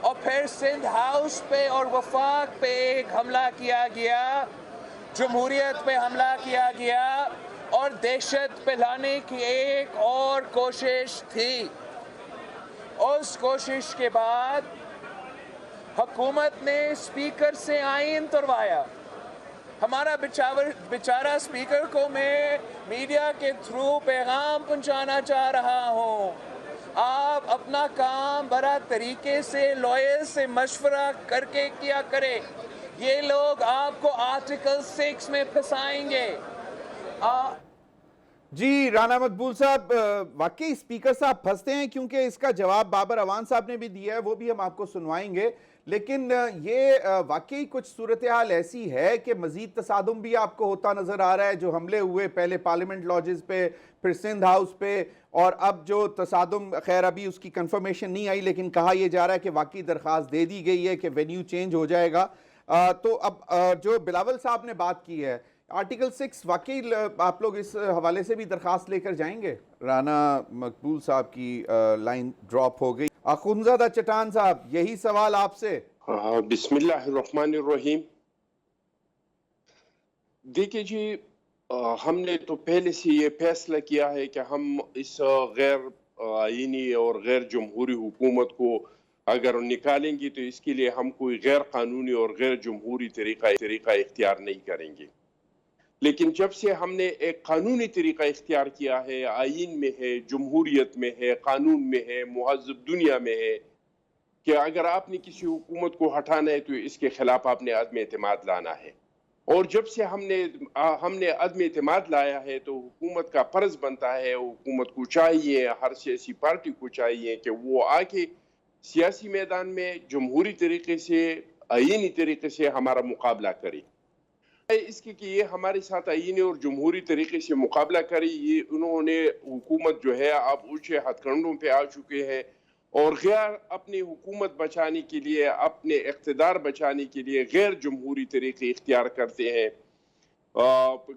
اور پھر سندھ ہاؤس پہ اور وفاق پہ ایک حملہ کیا گیا، جمہوریت پہ حملہ کیا گیا اور دہشت پھیلانے کی ایک اور کوشش تھی۔ اس کوشش کے بعد حکومت نے اسپیکر سے آئین تروایا۔ ہمارا بیچارہ اسپیکر کو میں میڈیا کے تھرو پیغام پہنچانا چاہ رہا ہوں، آپ اپنا کام بڑا طریقے سے لائر سے مشورہ کر کے کیا کریں، یہ لوگ آپ کو آرٹیکل 6 میں پھنسائیں گے۔ جی رانا مقبول صاحب، واقعی اسپیکر صاحب پھنستے ہیں، کیونکہ اس کا جواب بابر اوان صاحب نے بھی دیا ہے، وہ بھی ہم آپ کو سنوائیں گے، لیکن یہ واقعی کچھ صورتحال ایسی ہے کہ مزید تصادم بھی آپ کو ہوتا نظر آ رہا ہے، جو حملے ہوئے پہلے پارلیمنٹ لاجز پہ، پھر سندھ ہاؤس پہ، اور اب جو تصادم، خیر ابھی اس کی کنفرمیشن نہیں آئی لیکن کہا یہ جا رہا ہے کہ واقعی درخواست دے دی گئی ہے کہ وینیو چینج ہو جائے گا۔ تو اب جو بلاول صاحب نے بات کی ہے، آرٹیکل 6 واقعی آپ لوگ اس حوالے سے بھی درخواست لے کر جائیں گے؟ رانا مقبول صاحب کی لائن ڈراپ ہو گئی۔ اخونزادہ چٹان صاحب، یہی سوال آپ سے۔ بسم اللہ الرحمن الرحیم۔ دیکھیں جی، ہم نے تو پہلے سے یہ فیصلہ کیا ہے کہ ہم اس غیر آئینی اور غیر جمہوری حکومت کو اگر نکالیں گے تو اس کے لیے ہم کوئی غیر قانونی اور غیر جمہوری طریقہ اختیار نہیں کریں گے۔ لیکن جب سے ہم نے ایک قانونی طریقہ اختیار کیا ہے، آئین میں ہے، جمہوریت میں ہے، قانون میں ہے، مہذب دنیا میں ہے، کہ اگر آپ نے کسی حکومت کو ہٹانا ہے تو اس کے خلاف آپ نے عدم اعتماد لانا ہے، اور جب سے ہم نے عدم اعتماد لایا ہے تو حکومت کا فرض بنتا ہے، حکومت کو چاہیے، ہر سیاسی پارٹی کو چاہیے کہ وہ آ کے سیاسی میدان میں جمہوری طریقے سے، آئینی طریقے سے ہمارا مقابلہ کرے۔ اس کی کہ یہ ہمارے ساتھ آئینی اور جمہوری طریقے سے مقابلہ کرے، یہ انہوں نے حکومت جو ہے اب اونچے ہتھ کنڈوں پہ آ چکے ہیں، اور غیر اپنی حکومت بچانے کے لیے، اپنے اقتدار بچانے کے لیے غیر جمہوری طریقے اختیار کرتے ہیں۔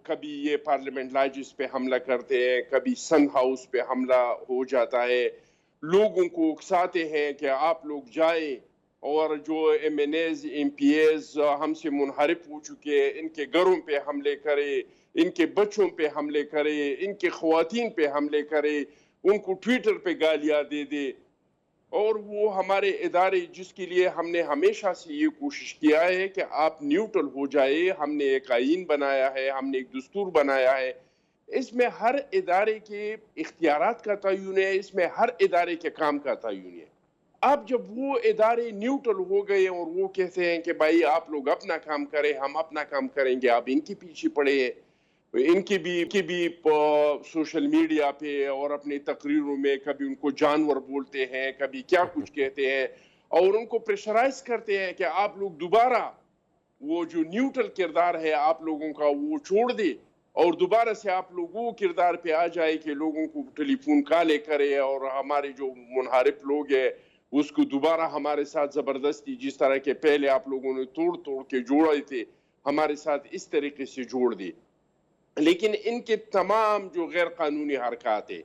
کبھی یہ پارلیمنٹ لاجز پہ حملہ کرتے ہیں، کبھی سن ہاؤس پہ حملہ ہو جاتا ہے، لوگوں کو اکساتے ہیں کہ آپ لوگ جائیں، اور جو MNAs, MPAs ہم سے منحرف ہو چکے ہیں، ان کے گھروں پہ حملے کرے، ان کے بچوں پہ حملے کرے، ان کے خواتین پہ حملے کرے، ان کو ٹویٹر پہ گالیاں دے دے، اور وہ ہمارے ادارے جس کے لیے ہم نے ہمیشہ سے یہ کوشش کیا ہے کہ آپ نیوٹرل ہو جائے، ہم نے ایک آئین بنایا ہے، ہم نے ایک دستور بنایا ہے، اس میں ہر ادارے کے اختیارات کا تعین ہے، اس میں ہر ادارے کے کام کا تعین ہے۔ اب جب وہ ادارے نیوٹرل ہو گئے اور وہ کہتے ہیں کہ بھائی آپ لوگ اپنا کام کریں، ہم اپنا کام کریں گے، آپ ان کے پیچھے پڑے ہیں، ان کی بھی سوشل میڈیا پہ اور اپنی تقریروں میں کبھی ان کو جانور بولتے ہیں، کبھی کیا کچھ کہتے ہیں، اور ان کو پریشرائز کرتے ہیں کہ آپ لوگ دوبارہ وہ جو نیوٹرل کردار ہے آپ لوگوں کا وہ چھوڑ دے، اور دوبارہ سے آپ لوگ وہ کردار پہ آ جائے کہ لوگوں کو ٹیلی فون کالے کرے، اور ہمارے جو منحرف لوگ ہیں اس کو دوبارہ ہمارے ساتھ زبردستی، جس طرح کے پہلے آپ لوگوں نے توڑ کے جوڑے تھے، ہمارے ساتھ اس طریقے سے جوڑ دی۔ لیکن ان کے تمام جو غیر قانونی حرکات ہیں،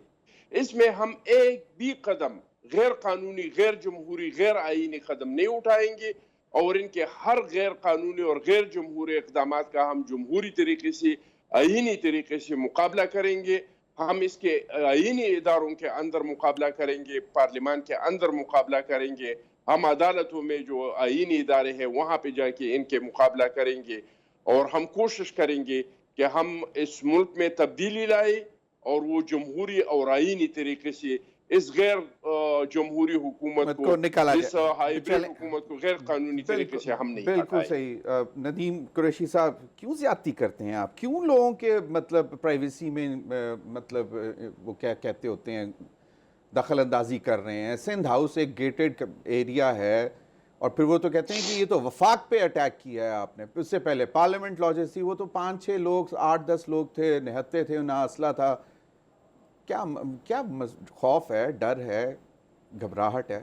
اس میں ہم ایک بھی قدم غیر قانونی، غیر جمہوری، غیر آئینی قدم نہیں اٹھائیں گے، اور ان کے ہر غیر قانونی اور غیر جمہوری اقدامات کا ہم جمہوری طریقے سے، آئینی طریقے سے مقابلہ کریں گے۔ ہم اس کے آئینی اداروں کے اندر مقابلہ کریں گے، پارلیمان کے اندر مقابلہ کریں گے، ہم عدالتوں میں جو آئینی ادارے ہیں وہاں پہ جا کے ان کے مقابلہ کریں گے، اور ہم کوشش کریں گے کہ ہم اس ملک میں تبدیلی لائیں، اور وہ جمہوری اور آئینی طریقے سے اس غیر جمہوری حکومت کو، نکالا اس جائے۔ ہائیبریڈ حکومت کو غیر قانونی طریقے سے ہم نہیں بالکل ہٹائیں۔ صحیح۔ ندیم قریشی صاحب، کیوں زیادتی کرتے ہیں آپ؟ کیوں لوگوں کے مطلب پرائیویسی میں مطلب وہ کیا کہتے ہوتے ہیں، دخل اندازی کر رہے ہیں؟ سندھ ہاؤس ایک گیٹڈ ایریا ہے، اور پھر وہ تو کہتے ہیں کہ یہ تو وفاق پہ اٹیک کیا ہے آپ نے، اس سے پہلے پارلیمنٹ لاجز تھی، وہ تو 5-6 لوگ، 8-10 لوگ تھے، نہتے تھے، نہ اسلحہ تھا۔ کیا خوف ہے، ڈر ہے، گھبراہٹ ہے؟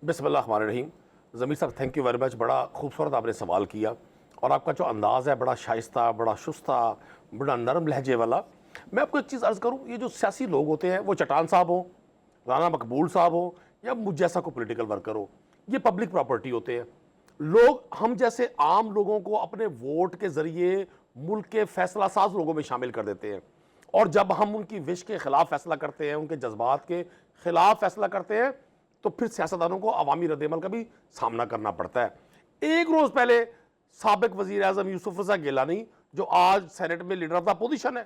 بسم اللہ الرحمن الرحیم۔ ضمیر صاحب تھینک یو ویری مچ، بڑا خوبصورت آپ نے سوال کیا، اور آپ کا جو انداز ہے بڑا شائستہ، بڑا شستہ، بڑا نرم لہجے والا۔ میں آپ کو ایک چیز عرض کروں، یہ جو سیاسی لوگ ہوتے ہیں، وہ چٹان صاحب ہوں، رانا مقبول صاحب ہوں، یا مجھ جیسا کوئی پولیٹیکل ورکر ہو، یہ پبلک پراپرٹی ہوتے ہیں. لوگ ہم جیسے عام لوگوں کو اپنے ووٹ کے ذریعے ملک کے فیصلہ ساز لوگوں میں شامل کر دیتے ہیں, اور جب ہم ان کی وش کے خلاف فیصلہ کرتے ہیں, ان کے جذبات کے خلاف فیصلہ کرتے ہیں, تو پھر سیاستدانوں کو عوامی رد عمل کا بھی سامنا کرنا پڑتا ہے. ایک روز پہلے سابق وزیر اعظم یوسف رضا گیلانی, جو آج سینٹ میں لیڈر آف دا اپوزیشن ہے,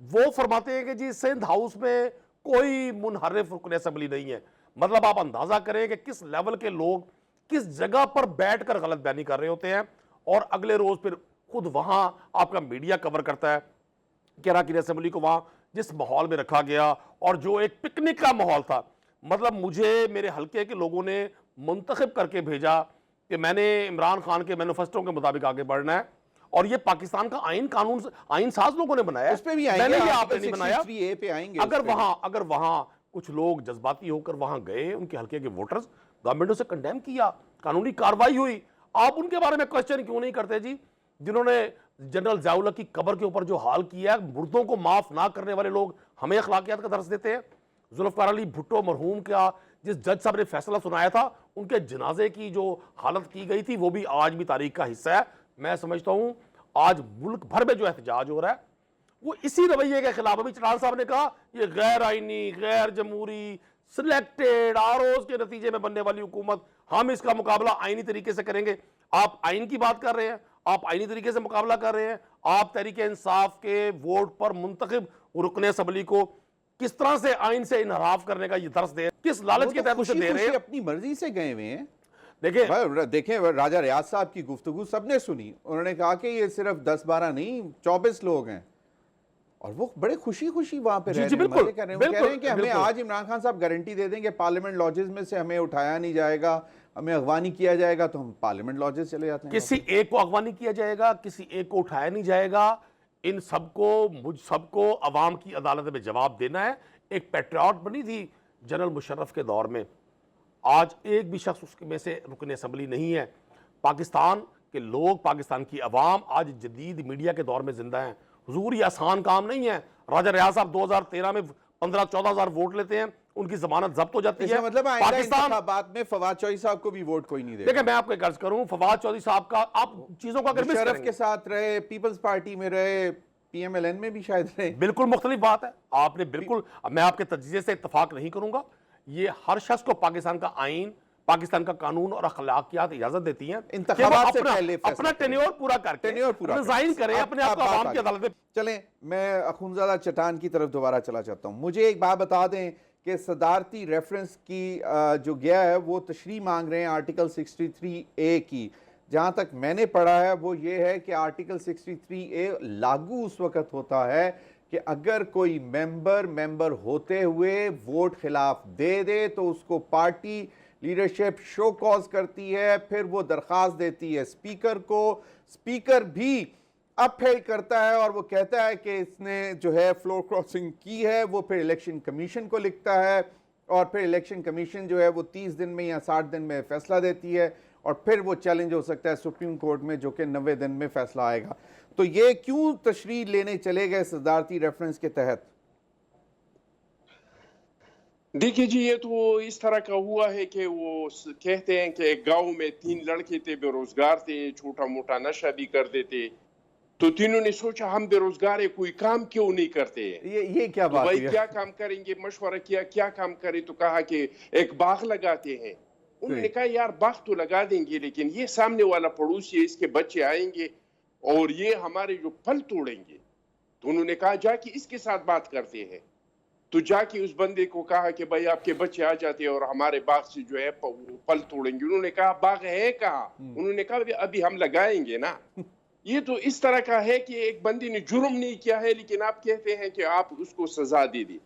وہ فرماتے ہیں کہ جی سندھ ہاؤس میں کوئی منحرف رکن اسمبلی نہیں ہے. مطلب آپ اندازہ کریں کہ کس لیول کے لوگ کس جگہ پر بیٹھ کر غلط بیانی کر رہے ہوتے ہیں, اور اگلے روز پھر خود وہاں آپ کا میڈیا کور کرتا ہے کہ اراکین اسمبلی کو وہاں جس ماحول میں رکھا گیا, اور جو ایک پکنک کا ماحول تھا, مطلب مجھے میرے حلقے کے لوگوں نے منتخب کر کے بھیجا کہ میں نے عمران خان کے مینیفیسٹو کے مطابق آگے بڑھنا ہے, اور یہ پاکستان کا آئین ساز لوگوں نے بنایا ہے, اس پہ بھی آئیں میں گے, نے یہ آپ نے نہیں بنایا. 63A پہ آئیں گے. اگر وہاں کچھ لوگ جذباتی ہو کر وہاں گئے, ان کے حلقے کے ووٹرز, گورنمنٹ سے کنڈیم کیا, قانونی کاروائی ہوئی, آپ ان کے بارے میں کوسچن کیوں نہیں کرتے جی؟ جنہوں نے جنرل ضیاء الحق کی قبر کے اوپر جو حال کیا ہے, مردوں کو معاف نہ کرنے والے لوگ ہمیں اخلاقیات کا درس دیتے ہیں. ذوالفقار علی بھٹو مرحوم کا جس جج صاحب نے فیصلہ سنایا تھا, ان کے جنازے کی جو حالت کی گئی تھی, وہ بھی آج بھی تاریخ کا حصہ ہے. میں سمجھتا ہوں آج ملک بھر میں جو احتجاج ہو رہا ہے وہ اسی رویے کے خلاف. ابھی چٹال صاحب نے کہا یہ غیر آئینی, غیر جمہوری, سلیکٹڈ آروز کے نتیجے میں بننے والی حکومت, ہم اس کا مقابلہ آئینی طریقے سے کریں گے. آپ آئین کی بات کر رہے ہیں, آپ آئینی طریقے سے مقابلہ کر رہے ہیں, آپ تحریک انصاف کے ووٹ پر منتخب رکن اسمبلی کو کس طرح سے آئین سے انحراف کرنے کا یہ درس دے, کس لالچ کے تحت اسے دے رہے ہیں. اپنی مرضی سے گئے ہوئے ہیں. دیکھیں راجہ ریاض صاحب کی گفتگو سب نے سنی, انہوں نے کہا کہ یہ صرف 10-12 نہیں 24 لوگ ہیں, اور وہ بڑے خوشی وہاں پہ رہ رہے ہیں, مزے کر رہے ہیں. وہ کہہ رہے ہیں کہ ہمیں آج عمران خان صاحب گارنٹی دے دیں کہ پارلیمنٹ لاجز میں سے ہمیں اٹھایا نہیں جائے گا, ہمیں اغوانی کیا جائے گا, تو ہم پارلیمنٹ لاجز چلے جاتے ہیں. کسی ایک کو اغوانی کیا جائے گا, کسی ایک کو اٹھایا نہیں جائے گا. ان سب کو, مجھ سب کو عوام کی عدالت میں جواب دینا ہے. ایک پیٹریاٹ بنی تھی جنرل مشرف کے دور میں, آج ایک بھی شخص اس میں سے رکن اسمبلی نہیں ہے. پاکستان کے لوگ, پاکستان کی عوام آج جدید میڈیا کے دور میں زندہ ہیں. حضور یہ آسان کام نہیں ہے. راجہ ریاض صاحب 2013 میں 15-14 ہزار ووٹ لیتے ہیں, ان کی ضمانت ضبط ہو جاتی ہے. مطلب آئندہ انتخابات میں فواد چودھری صاحب کو بھی ووٹ کوئی نہیں دے. دیکھیں میں آپ کو ایک عرض کروں, فواد چودھری صاحب کا آپ چیزوں کا اگر مشرف کے ساتھ رہے, پیپلز پارٹی میں رہے, پی ایم ایل این میں بھی شاید رہے, بالکل مختلف بات ہے. آپ نے بالکل, میں آپ کے تجزیے سے اتفاق نہیں کروں گا. یہ ہر شخص کو پاکستان کا آئین, پاکستان کا قانون اور اخلاقیات اجازت دیتی ہیں انتخابات سے پہلے اپنا ٹینیور پورا کر کے ریزائن کریں, اپنے آپ کو عوام کی عدالت میں. چلیں میں اخونزادہ چٹان کی طرف دوبارہ چلا جاتا ہوں. مجھے ایک بات بتا دیں کہ صدارتی ریفرنس کی جو گیا ہے وہ تشریح مانگ رہے ہیں آرٹیکل 63A کی. جہاں تک میں نے پڑھا ہے وہ یہ ہے کہ آرٹیکل 63A لاگو اس وقت ہوتا ہے کہ اگر کوئی ممبر ہوتے ہوئے ووٹ خلاف دے دے تو اس کو پارٹی لیڈرشپ شو کاز کرتی ہے, پھر وہ درخواست دیتی ہے اسپیکر کو, اسپیکر بھی اپہیل کرتا ہے اور وہ کہتا ہے کہ اس نے جو ہے فلور کراسنگ کی ہے, وہ پھر الیکشن کمیشن کو لکھتا ہے, اور پھر الیکشن کمیشن جو ہے وہ 30 دن میں یا 60 دن میں فیصلہ دیتی ہے, اور پھر وہ چیلنج ہو سکتا ہے سپریم کورٹ میں جو کہ 90 دن میں فیصلہ آئے گا. تو یہ کیوں تشریح لینے چلے گئے صدارتی ریفرنس کے تحت؟ دیکھیے جی, یہ تو اس طرح کا ہوا ہے کہ وہ کہتے ہیں کہ ایک گاؤں میں 3 لڑکے تھے, بے روزگار تھے, چھوٹا موٹا نشہ بھی کرتے تھے, تو تینوں نے سوچا ہم بے روزگار ہیں, کوئی کام کیوں نہیں کرتے ہیں. یہ کیا بات ہے, کیا کام کریں گے, مشورہ کیا کیا کام کریں, تو کہا کہ ایک باغ لگاتے ہیں. انہوں نے کہا یار باغ تو لگا دیں گے, لیکن یہ سامنے والا پڑوسی ہے, اس کے بچے آئیں گے اور یہ ہمارے جو پھل توڑیں گے. تو انہوں نے کہا جا کے اس کے ساتھ بات کرتے ہیں. تو جا کے اس بندے کو کہا کہ بھائی آپ کے بچے آ جاتے ہیں اور ہمارے باغ سے جو ہے پھل توڑیں گے. انہوں نے کہا باغ ہے کہاں؟ انہوں نے کہا ابھی ہم لگائیں گے نا. یہ تو اس طرح کا ہے کہ ایک بندے نے جرم نہیں کیا ہے, لیکن آپ کہتے ہیں کہ آپ اس کو سزا دے دیں.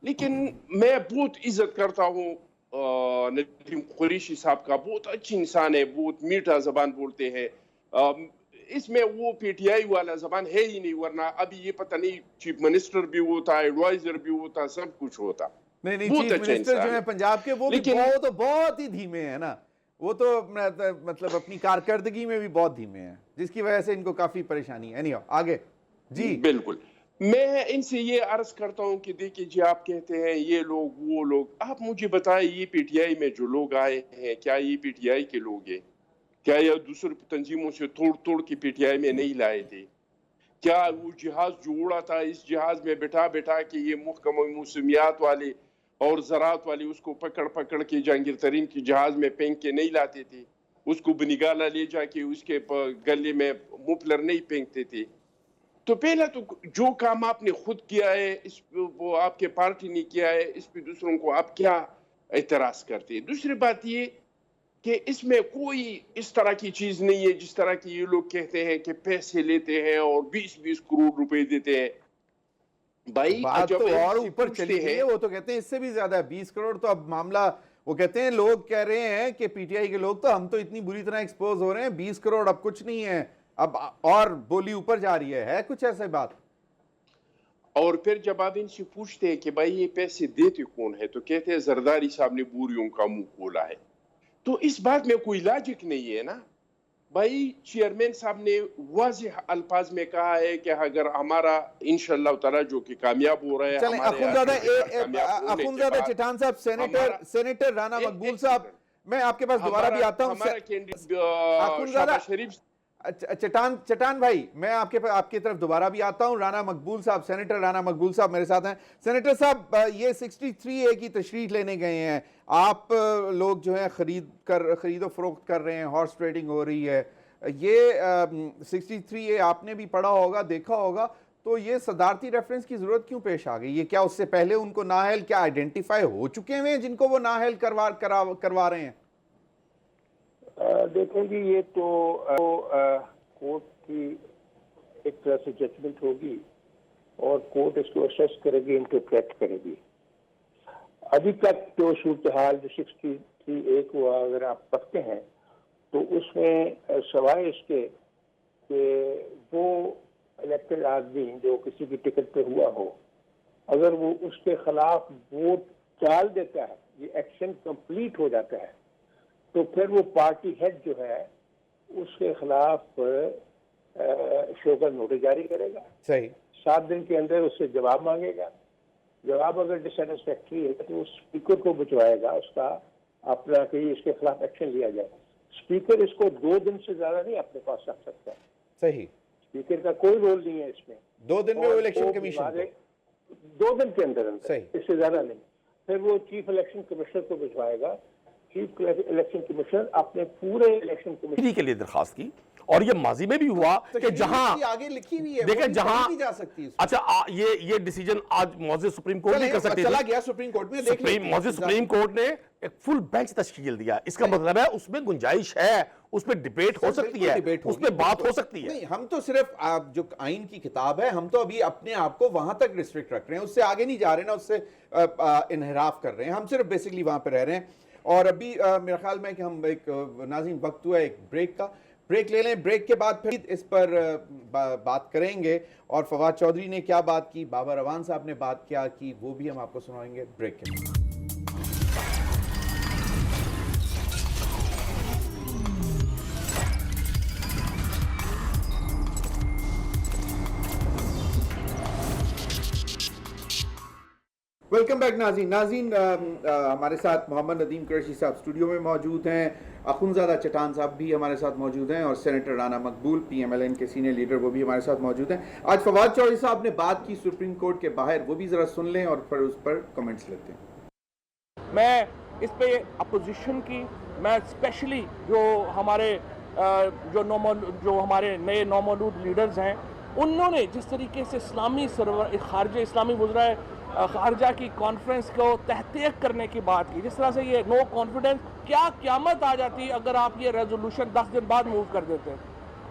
لیکن میں بہت عزت کرتا ہوں ندیم قریشی صاحب کا, بہت اچھی انسان ہے, بہت میٹھا زبان بولتے ہیں. اس میں وہ پی ٹی آئی والا زبان ہے ہی نہیں, ورنہ ابھی یہ پتہ نہیں چیف منسٹر بھی ہوتا, ایڈوائزر بھی ہوتا, سب کچھ ہوتا. نہیں چیف منسٹر جو ہے پنجاب کے وہ تو بہت ہی دھیمے ہیں نا, وہ تو مطلب اپنی کارکردگی میں بھی بہت دھیمے ہیں, جس کی وجہ سے ان کو کافی پریشانی ہے. آگے جی بالکل. میں ان سے یہ عرض کرتا ہوں کہ دیکھیے جی آپ کہتے ہیں یہ لوگ وہ لوگ، آپ مجھے بتائیں یہ پی ٹی آئی میں جو لوگ آئے ہیں کیا یہ پی ٹی آئی کے لوگ ہیں؟ کیا یہ دوسرے تنظیموں سے توڑ کے پی ٹی آئی میں نہیں لائے تھے؟ کیا وہ جہاز جو اڑا تھا اس جہاز میں بٹھا کے یہ محکمہ موسمیات والے اور زراعت والے اس کو پکڑ کے جہانگیر ترین کی جہاز میں پھینک کے نہیں لاتے تھے؟ اس کو بنگالا لے جا کے اس کے گلے میں مفلر نہیں پھینکتے تھے؟ تو پہلا تو جو کام آپ نے خود کیا ہے اس وہ آپ کے پارٹی نے کیا ہے، اس پہ دوسروں کو آپ کیا اعتراض کرتے ہیں؟ دوسری بات یہ کہ اس میں کوئی اس طرح کی چیز نہیں ہے جس طرح کی یہ لوگ کہتے ہیں کہ پیسے لیتے ہیں اور 20 کروڑ روپے دیتے ہیں۔ بھائی بات جب تو ان اور سے اوپر پوچھتے چلی گئی ہیں، ہے، وہ تو کہتے ہیں اس سے بھی زیادہ ہے 20 کروڑ تو اب معاملہ، وہ کہتے ہیں لوگ کہہ رہے ہیں کہ پی ٹی آئی کے لوگ تو ہم تو اتنی بری طرح ایکسپوز ہو رہے ہیں، 20 کروڑ اب کچھ نہیں ہے، اب اور بولی اوپر جا رہی ہے کچھ ایسے بات؟ اور پھر جب آپ ان سے پوچھتے ہیں کہ بھائی یہ پیسے دیتے کون ہے تو کہتے ہیں زرداری صاحب نے بوریوں کا منہ کھولا ہے۔ تو اس بات میں کوئی لاجک نہیں ہے نا بھائی، چیئرمین صاحب نے واضح الفاظ میں کہا ہے کہ اگر ہمارا انشاءاللہ تعالی جو کہ کامیاب ہو رہا ہے چلیں ہمارے اخونزادہ چٹان صاحب، سینیٹر رانا مقبول صاحب، میں آپ کے پاس دوبارہ بھی آتا ہوں۔ ہمارا کینڈیڈیٹ اخونزادہ شہباز شریف، چٹان بھائی، میں آپ کی طرف دوبارہ بھی آتا ہوں۔ رانا مقبول صاحب، سینیٹر رانا مقبول صاحب میرے ساتھ ہیں۔ سینیٹر صاحب، یہ 63A کی تشریح لینے گئے ہیں، آپ لوگ جو ہیں خرید و فروخت کر رہے ہیں، ہارس ٹریڈنگ ہو رہی ہے، یہ 63A آپ نے بھی پڑھا ہوگا، دیکھا ہوگا، تو یہ صدارتی ریفرنس کی ضرورت کیوں پیش آ گئی؟ یہ کیا اس سے پہلے ان کو نااہل کیا آئیڈینٹیفائی ہو چکے ہیں جن کو وہ نااہل کروا رہے ہیں؟ دیکھیں جی، یہ تو کورٹ کی ایک طرح سے ججمنٹ ہوگی اور کورٹ اس کو اسیس کرے گی، انٹرپریٹ کرے گی۔ ابھی تک جو صورتحال جو 63A کو اگر آپ پڑھتے ہیں تو اس میں سوائے اس کے کہ وہ الیکٹڈ آدمی جو کسی کی ٹکٹ پہ ہوا ہو، اگر وہ اس کے خلاف ووٹ ڈال دیتا ہے، یہ ایکشن کمپلیٹ ہو جاتا ہے، تو پھر وہ پارٹی ہیڈ جو ہے اس کے خلاف شوکر نوٹس جاری کرے گا، صحیح 7 دن کے اندر اس سے جواب مانگے گا۔ جواب اگر ڈسسیٹسفیکٹری ہے تو اسپیکر کو بچوائے گا اس کا اپنا کہ اس کے خلاف ایکشن لیا جائے۔ اسپیکر اس کو 2 دن سے زیادہ نہیں اپنے پاس رکھ سکتا، صحیح، اسپیکر کا کوئی رول نہیں ہے اس میں۔ 2 دن میں وہ الیکشن کمیشن 2 دن کے اندر صحیح، اس سے زیادہ نہیں۔ پھر وہ چیف الیکشن کمشنر کو بھجوائے گا، چیف الیکشن کمیشنر اپنے پورے الیکشن کمیشن کے لیے درخواست کی، اور یہ ماضی میں بھی ہوا کہ جہاں آگے لکھی ہوئی ہے، دیکھیں جہاں جا سکتی ہے، اچھا یہ ڈیسیجن آج معزز سپریم کورٹ نہیں کر سکتی چلا گیا سپریم کورٹ میں، معزز سپریم کورٹ نے ایک فل بینچ تشکیل دیا، اس کا مطلب ہے اس میں گنجائش ہے، اس میں ڈیبیٹ ہو سکتی ہے، اس میں بات ہو سکتی ہے۔ نہیں، ہم تو صرف جو آئین کی کتاب ہے، ہم تو ابھی اپنے آپ کو وہاں تک ریسٹرکٹ رکھ رہے ہیں، اس سے آگے نہیں جا رہے ہیں، اس سے انحراف کر رہے ہیں، ہم صرف بیسکلی وہاں پہ رہ رہے ہیں۔ اور ابھی میرا خیال میں کہ ہم ایک ناظرین وقت ہوا ہے ایک بریک لے لیں، بریک کے بعد پھر اس پر بات کریں گے، اور فواد چودھری نے کیا بات کی، بابر اعوان صاحب نے بات کیا کی، وہ بھی ہم آپ کو سنائیں گے بریک کے بعد۔ ویلکم بیک ناظرین، ہمارے ساتھ محمد ندیم قریشی صاحب اسٹوڈیو میں موجود ہیں، اخونزادہ چٹان صاحب بھی ہمارے ساتھ موجود ہیں، اور سینیٹر رانا مقبول PMLN کے سینئر لیڈر وہ بھی ہمارے ساتھ موجود ہیں۔ آج فواد چودھری صاحب نے بات کی سپریم کورٹ کے باہر، وہ بھی ذرا سن لیں اور پھر اس پر کمنٹس لیتے ہیں۔ میں اس پہ اپوزیشن کی، میں اسپیشلی جو ہمارے ہمارے نئے نومولود لیڈرز ہیں، انہوں نے جس طریقے سے خارجہ اسلامی وزرائے خارجہ کی کانفرنس کو تحقیق کرنے کی بات کی، جس طرح سے یہ نو کانفیڈنس، کیا قیامت آ جاتی اگر آپ یہ ریزولوشن 10 دن بعد موو کر دیتے،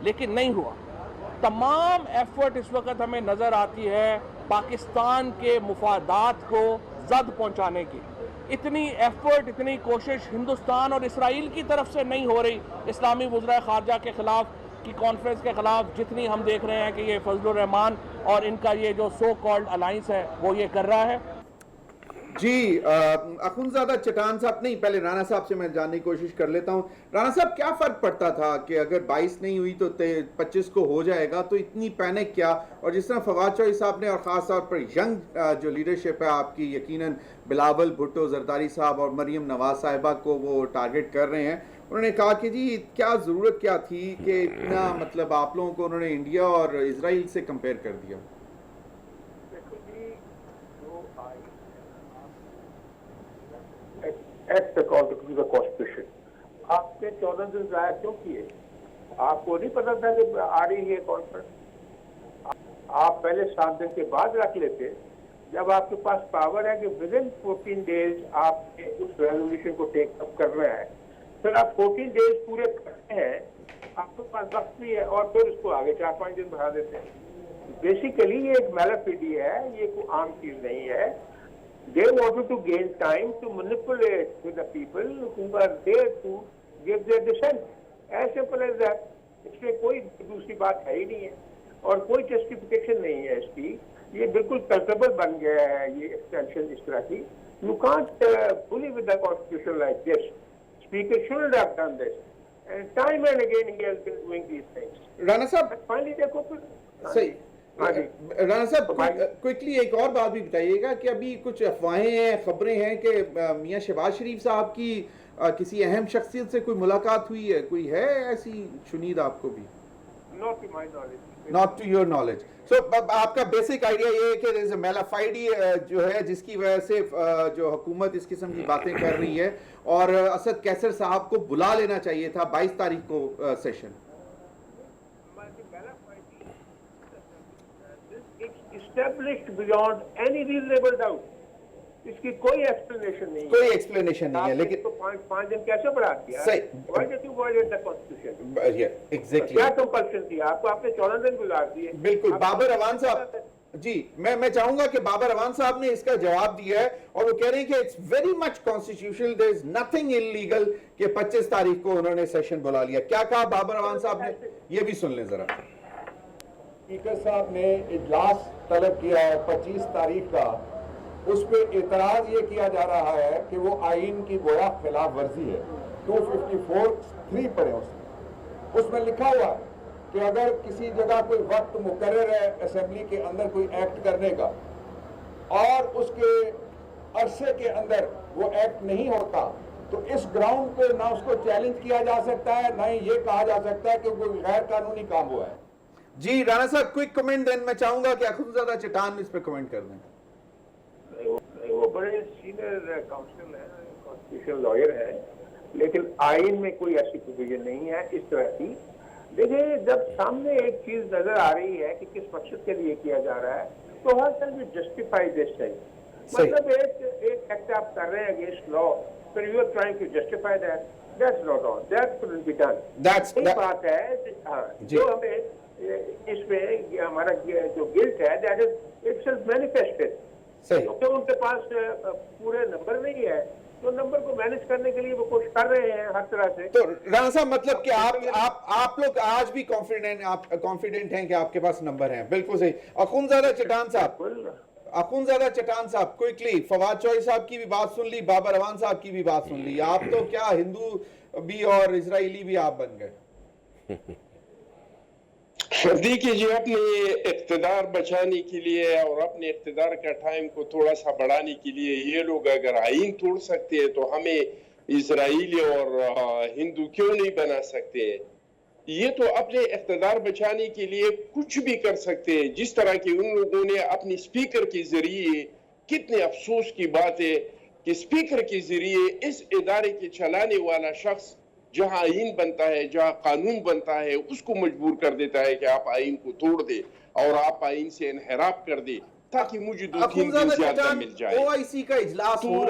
لیکن نہیں ہوا۔ تمام ایفرٹ اس وقت ہمیں نظر آتی ہے پاکستان کے مفادات کو زد پہنچانے کی، اتنی ایفرٹ، اتنی کوشش ہندوستان اور اسرائیل کی طرف سے نہیں ہو رہی اسلامی وزرائے خارجہ کے خلاف کی کانفرنس کے خلاف، جتنی ہم دیکھ رہے ہیں کہ یہ فضل الرحمان اور ان کا یہ جو سو کالڈ الائنس ہے وہ یہ کر رہا ہے۔ جی اخونزادہ چٹان صاحب نہیں، پہلے رانا صاحب سے میں جاننے کی کوشش کر لیتا ہوں. رانا صاحب کیا فرق پڑتا تھا کہ اگر 22 نہیں ہوئی تو 25 کو ہو جائے گا، تو اتنی پینک کیا؟ اور جس طرح فواد چوہدری صاحب نے اور خاص طور پر ینگ جو لیڈرشپ ہے آپ کی، یقیناً بلاول بھٹو زرداری صاحب اور مریم نواز صاحبہ کو وہ ٹارگٹ کر رہے ہیں، انہوں نے کہا کہ جی کیا ضرورت کیا تھی کہ اتنا مطلب آپ لوگوں کو انہوں نے انڈیا اور اسرائیل سے کمپیئر کر دیا؟ Act according to the constitution آپ نے 14 دن ضائع کیوں کیے؟ آپ کو نہیں پتا تھا کہ آ رہی ہے کانفرنس؟ آپ پہلے 7 دن کے بعد رکھ لیتے. جب آپ کے پاس پاور ہے کہ ودن 14 ڈیز آپ نے اس ریزولوشن کو ٹیک اپ کرنا ہے، پھر آپ 14 ڈیز پورے کرتے ہیں، آپ کے پاس وقت بھی ہے، اور پھر اس کو آگے 4-5 دن بڑھا دیتے ہیں. بیسیکلی یہ ایک میلافیڈی ہے، یہ کوئی عام چیز نہیں ہے. They wanted to gain time to manipulate with the people who are there to give their dissent. As simple as that. اس میں کوئی دوسری بات ہے ہی نہیں ہے اور کوئی جسٹیفیکیشن نہیں ہے اس کی. یہ بالکل کلپریبل بن گیا ہے یہ ایکسٹینشن اس طرح کی. You can't bully with the constitution like this. Speaker shouldn't have done this. And time and again he has been doing these things. Rana صاحب But finally دیکھو پھر صحیح. رانا صاحب کوئکلی ایک اور بات بھی بتائیے گا کہ ابھی کچھ افواہیں ہیں، خبریں ہیں کہ میاں شہباز شریف صاحب کی کسی اہم شخصیت سے کوئی ملاقات ہوئی ہے، کوئی ہے ایسی شنید آپ کو بھی؟ not to my knowledge. Not to your knowledge. So آپ کا بیسک آئیڈیا یہ ہے کہ there is a میلافائڈی جو ہے جس کی وجہ سے جو حکومت اس قسم کی باتیں کر رہی ہے، اور اسد کیسر صاحب کو بلا لینا چاہیے تھا 22 تاریخ کو session. Established beyond any reasonable doubt. اس کی کوئی ایکسپلینیشن نہیں ہے. کوئی ایکسپلینیشن نہیں ہے، لیکن 5 دن کیسے بڑھا دیا؟ صحیح. Why did you violate the constitution? Exactly کیا کمپلشن تھی آپ کو؟ آپ نے 14 دن گزار دیے. بالکل. بابر اوان صاحب جی میں چاہوں گا کہ بابر اوان صاحب نے اس کا جواب دیا ہے اور وہ کہہ رہے ہیں کہ it's very much constitutional, there is nothing unlegal کہ 25 تاریخ کو انہوں نے سیشن بلا لیا. کیا کہا بابر اوان صاحب نے، یہ بھی سن لیں ذرا. اسپیکر صاحب نے اجلاس طلب کیا ہے 25 تاریخ کا. اس پہ اعتراض یہ کیا جا رہا ہے کہ وہ آئین کی گویا خلاف ورزی ہے. 254(3) پڑھیں اس میں لکھا ہوا ہے کہ اگر کسی جگہ کوئی وقت مقرر ہے اسمبلی کے اندر کوئی ایکٹ کرنے کا اور اس کے عرصے کے اندر وہ ایکٹ نہیں ہوتا تو اس گراؤنڈ پہ نہ اس کو چیلنج کیا جا سکتا ہے، نہ ہی یہ کہا جا سکتا ہے کہ کوئی غیر قانونی کام ہوا ہے. جی رانا صاحب کوئک کمنٹ دین، میں چاہوں گا کہ اخونزادہ چٹان اس پہ کمنٹ کر دیں. وہ بڑے سینئر کاؤنسل ہیں، کانسٹیٹیوشن لائر ہیں، لیکن آئین میں کوئی ایسی پروویژن نہیں ہے اس طرح کی. دیکھیں جب سامنے ایک چیز نظر آ رہی ہے کہ کس مقصد کے لیے کیا جا رہا ہے تو ہر کل بھی جسٹیفائی دس ٹائم. مطلب ایک ایکٹ آپ کر رہے ہیں اگینسٹ لا، پھر you are trying to justify that. That's not on, that shouldn't be done. یہ بات ہے جو ہمیں اس میں ہمارا جو گلٹ ہے that is it self manifested. کیونکہ ان کے پاس پورے نمبر نہیں ہے تو نمبر کو مینج کرنے کے لیے وہ کوشش کر رہے ہیں ہر طرح سے. تو رانا صاحب مطلب کہ آپ لوگ آج بھی کانفیڈنٹ ہیں کہ آپ کے پاس نمبر ہیں؟ بالکل صحیح. اخونزادہ چٹان صاحب کوئکلی، فواد چوہدری صاحب کی بھی بات سن لی، بابر اوان صاحب کی بھی بات سن لی، آپ تو کیا ہندو بھی اور اسرائیلی بھی آپ بن گئے. دیکھیے جی، اپنے اقتدار بچانے کے لیے اور اپنے اقتدار کا ٹائم کو تھوڑا سا بڑھانے کے لیے یہ لوگ اگر آئین توڑ سکتے ہیں تو ہمیں اسرائیلی اور ہندو کیوں نہیں بنا سکتے؟ یہ تو اپنے اقتدار بچانے کے لیے کچھ بھی کر سکتے ہیں. جس طرح کہ ان لوگوں نے اپنی اسپیکر کے ذریعے، کتنے افسوس کی بات ہے کہ اسپیکر کے ذریعے اس ادارے کے چلانے والا شخص جہاں آئین بنتا ہے، جہاں قانون بنتا ہے، اس کو مجبور کر دیتا ہے کہ آپ آئین کو توڑ دے اور آپ آئین سے انحراف کر دے تاکہ مجھے 2-3 دن زیادہ مل جائے. او آئی سی کا اجلاس ہو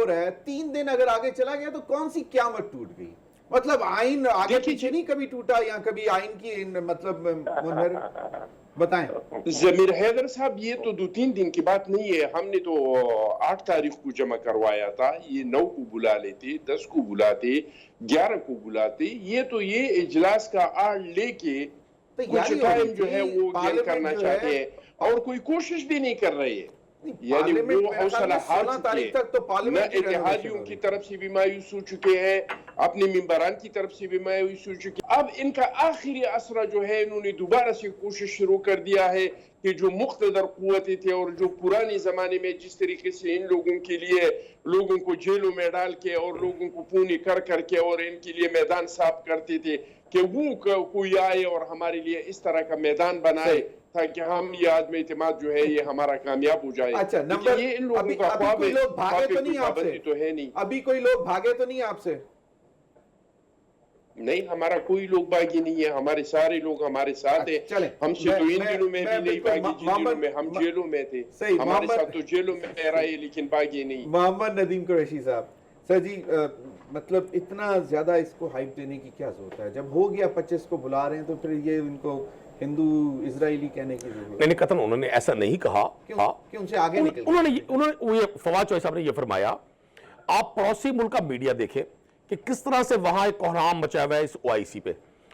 رہا ہے 3 دن اگر آگے چلا گیا تو کون سی قیامت ٹوٹ گئی؟ مطلب آئین آگے پیچھے نہیں کبھی ٹوٹا یا کبھی آئین کی مطلب بتائیں. ضمیر حیدر صاحب یہ تو 2-3 دن کی بات نہیں ہے. ہم نے تو 8 تاریخ کو جمع کروایا تھا. یہ 9 کو بلا لیتے، 10 کو بلاتے، 11 کو بلاتے. یہ اجلاس کا آڑ لے کے کچھ ٹائم جو ہے وہ گین کرنا چاہتے ہیں اور کوئی کوشش بھی نہیں کر رہے ہیں. یعنی پارلیمنٹ وہ میرے خیال حوصلہ میں ہار 16 تاریخ چکے تک تو نہ پارلیمنٹ کی اتحادیوں renovation کی ہوگی. طرف سے بھی مایوس ہو چکے ہیں, اپنے ممبران کی طرف سے بھی مایوس ہو چکے ہیں. اب ان کا آخری اسرہ جو ہے, انہوں نے دوبارہ سے کوشش شروع کر دیا ہے کہ جو مقتدر قوتیں تھے اور جو پرانے زمانے میں جس طریقے سے ان لوگوں کے لیے لوگوں کو جیلوں میں ڈال کے اور لوگوں کو پونی کر کے اور ان کے لیے میدان صاف کرتے تھے, کہ وہ کوئی آئے اور ہمارے لیے اس طرح کا میدان بنائے تاکہ ہم یہ عدم اعتماد جو ہے یہ ہمارا کامیاب ہو جائے. اچھا نمبر, یہ ان لوگوں ابھی کا خواب کوئی ہے, لوگ بھاگے تو کوئی نہیں آپ پابندی سے, تو ہے نہیں. ابھی کوئی لوگ بھاگے تو نہیں آپ سے؟ نہیں, ہمارا کوئی لوگ باغی نہیں ہے, ہمارے سارے لوگ ہمارے ساتھ ہیں. چلیں, ہم سے تو ان دنوں میں بھی نہیں بالکل باغی جن دنوں میں ہم جیلوں میں تھے. صحیح, ہمارے ساتھ تو جیلوں میں رہے لیکن باغی نہیں. محمد ندیم قریشی صاحب, سر جی مطلب اتنا زیادہ اس کو ہائپ دینے کی کیا ضرورت ہے؟ جب ہو گیا 25 کو بلا رہے ہیں تو پھر یہ ان کو ہندو اسرائیلی کہنے کی ضرورت ہے؟ نہیں قطعاً انہوں نے ایسا نہیں کہا. کہ ان سے آگے نکل انہوں نے فواد چوہدری صاحب نے یہ فرمایا, آپ پڑوسی ملک کا میڈیا دیکھیں کہ کس طرح سے وہاں ایک کوہرام مچا ہوا ہے اس OIC پہ.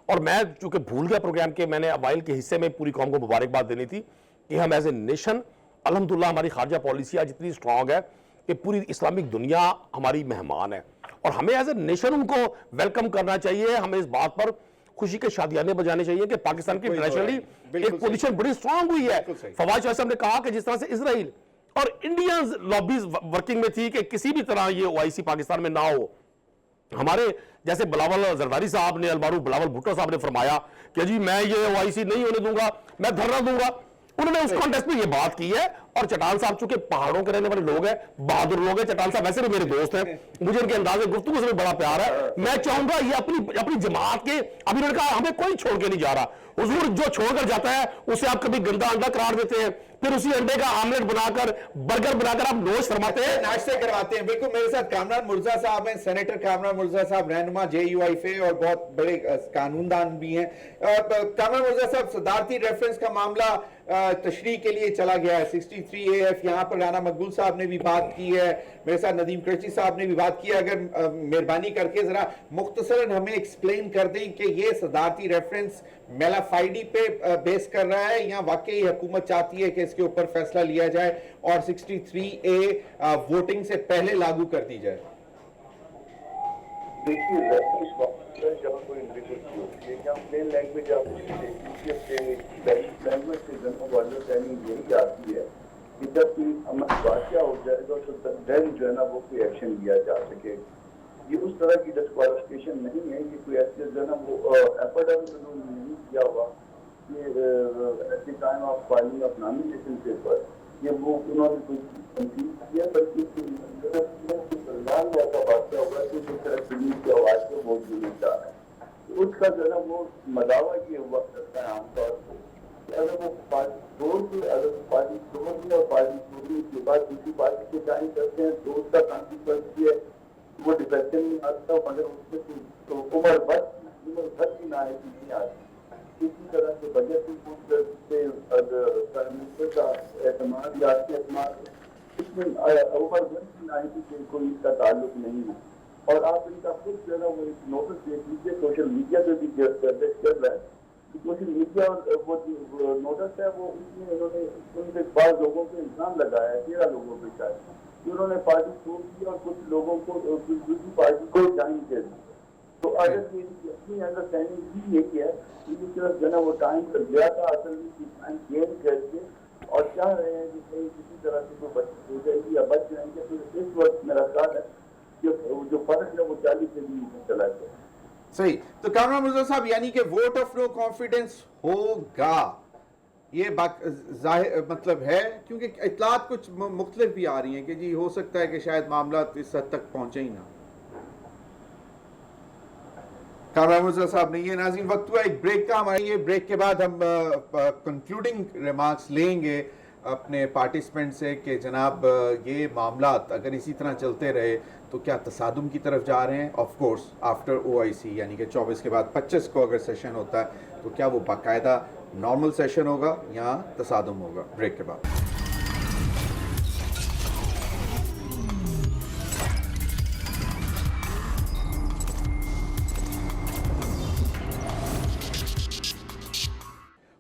اور میں چونکہ بھول گیا پروگرام کے, میں نے اوائل کے حصے میں پوری قوم کو مبارکباد دینی تھی کہ ہم ایز اے نیشن الحمدللہ ہماری خارجہ پالیسی آج اتنی اسٹرانگ ہے کہ پوری اسلامک دنیا ہماری مہمان ہے, اور ہمیں ایز اے نیشن ان کو ویلکم کرنا چاہیے. ہمیں اس بات پر خوشی کے شادیانے بجانے چاہیے کہ پاکستان کی انٹرنیشنلی ایک پوزیشن بڑی اسٹرانگ ہوئی ہے. فواد چوہدری صاحب نے کہا کہ جس طرح سے اسرائیل اور انڈینز لابیز ورکنگ میں تھی کہ کسی بھی طرح یہ OIC پاکستان میں نہ ہو. ہمارے جیسے بلاول زرداری صاحب نے, المعروف بلاول بھٹو صاحب نے فرمایا کہ جی میں یہ OIC نہیں ہونے دوں گا, میں دھرنا دوں گا. انہوں نے اس کانٹیکسٹ میں یہ بات کی ہے. اور چٹان صاحب چونکہ پہاڑوں کے رہنے والے لوگ ہیں, بہادر لوگ ہیں, چٹان صاحب ویسے بھی میرے دوست ہیں, مجھے ان کے انداز گفتگو سے بھی بڑا پیار ہے. میں چاہوں گا یہ اپنی جماعت کے, ابھی انہوں نے کہا ہمیں کوئی چھوڑ کے نہیں جا رہا. حضور جو چھوڑ کر جاتا ہے اسے آپ کبھی گندا انڈا قرار دیتے ہیں, پھر اسی انڈے کا آملیٹ بنا کر برگر بنا کر آپ نوش فرماتے ہیں, ناشتے کرواتے ہیں. بالکل میرے ساتھ کامران مرزا صاحب ہیں, سینیٹر کامران مرزا صاحب, رہنما JUIF اور بہت بڑے قانون دان بھی ہیں. کامران مرزا صاحب, صدارتی ریفرنس کا معاملہ تشریح کے لیے چلا گیا ہے 63 AF, یہاں پر رانا مقبول صاحب نے بھی بات کی ہے, میرے ساتھ ندیم قریشی صاحب نے بھی بات کی ہے. اگر مہربانی کر کے ذرا مختصراً ہمیں ایکسپلین کر دیں کہ یہ صدارتی ریفرنس میلا فائیڈی پہ بیس کر رہا ہے یا واقعی حکومت چاہتی ہے کہ اس کے اوپر فیصلہ لیا جائے اور 63A ووٹنگ سے پہلے لاگو کر دی جائے. دیکھیے ریفرنس وقت ہے جب کوئی انڈیویجول کی ہوتی ہے یا پلین لینگویج آپ لینگویج سے جنرل انڈرسٹینڈنگ یہی آتی ہے کہ جب کوئی امن واقعہ ہو جائے گا تو دین جو ہے نا وہ کوئی ایکشن لیا جا سکے. یہ اس طرح کی ڈسکوالیفکیشن نہیں ہے کہ کوئی ایسے جو ہے نا وہ ایفرڈ نہیں کیا ہوا کہ at the time of filing of nomination paper یہ وہ انہوں نے کوئی تنقید کیا, بلکہ سنگان میں ایسا واقعہ ہوا کہ جس طرح پولیس کی آواز سے ووٹ دینے جا رہے ہیں, اس کا جو ہے نا وہ مداوع یہ ہوا کرتا ہے عام طور پر اگر وہ پارٹی اگر پارٹی چھوڑ دیا اور پارٹی چھوڑنے کے بعد دوسری پارٹی کو جوائن کرتے ہیں تو اس کا کانسیکوینس یہ ہے وہ ڈیفیکشن میں آتا ہے, مگر اس سے عمر بھر کی نااہلی نہیں آتی. اسی طرح سے بجٹ سے پرائم منسٹر کا اعتماد یا آپ کے اعتماد اس میں عمر بھر کی نااہلی سے کوئی اس کا تعلق نہیں ہے. اور آپ ان کا خود جو ہے نا وہ ایک نوٹس دیکھ لیجیے, سوشل میڈیا پہ بھی چل رہا ہے. سوشل میڈیا وہ جو نوٹس ہے وہ اس میں انہوں نے ان کے بعض لوگوں پہ الزام لگایا ہے, 13 لوگوں پہ شاید, انہوں نے پارٹی چھوڑ دی اور کچھ لوگوں کو دوسری پارٹی کو جوائن کر دی. تو اگر یہ اپنی انڈرسٹینڈنگ بھی یہی ہے کہ صرف جو ہے نا وہ ٹائم پر گیا تھا, اصل میں ٹائم گین کر کے اور چاہ رہے ہیں کہ کہیں کسی طرح سے کوئی بچ ہو جائے گی یا بچ جائیں گے, تو اس وقت میرا خیال ہے جو فرق ہے وہ 40 سے بھی چلا جائے. صحیح. تو کامران مرزا صاحب, یعنی کہ ووٹ آف نو کانفیڈنس ہوگا, یہ ظاہر مطلب ہے, کیونکہ اطلاعات کچھ مختلف بھی آ رہی ہیں کہ جی ہو سکتا ہے کہ شاید معاملات اس حد تک پہنچے ہی نہ. کامران مرزا صاحب نے یہ, ناظرین وقت ہوا ایک بریک کا, ہمارے یہ بریک کے بعد ہم کنکلوڈنگ ریمارکس لیں گے اپنے پارٹیسپینٹ سے کہ جناب یہ معاملات اگر اسی طرح چلتے رہے تو کیا تصادم کی طرف جا رہے ہیں. آف کورس آفٹر OIC یعنی کہ 24 کے بعد 25 کو اگر سیشن ہوتا ہے تو کیا وہ باقاعدہ نارمل سیشن ہوگا یا تصادم ہوگا. بریک کے بعد.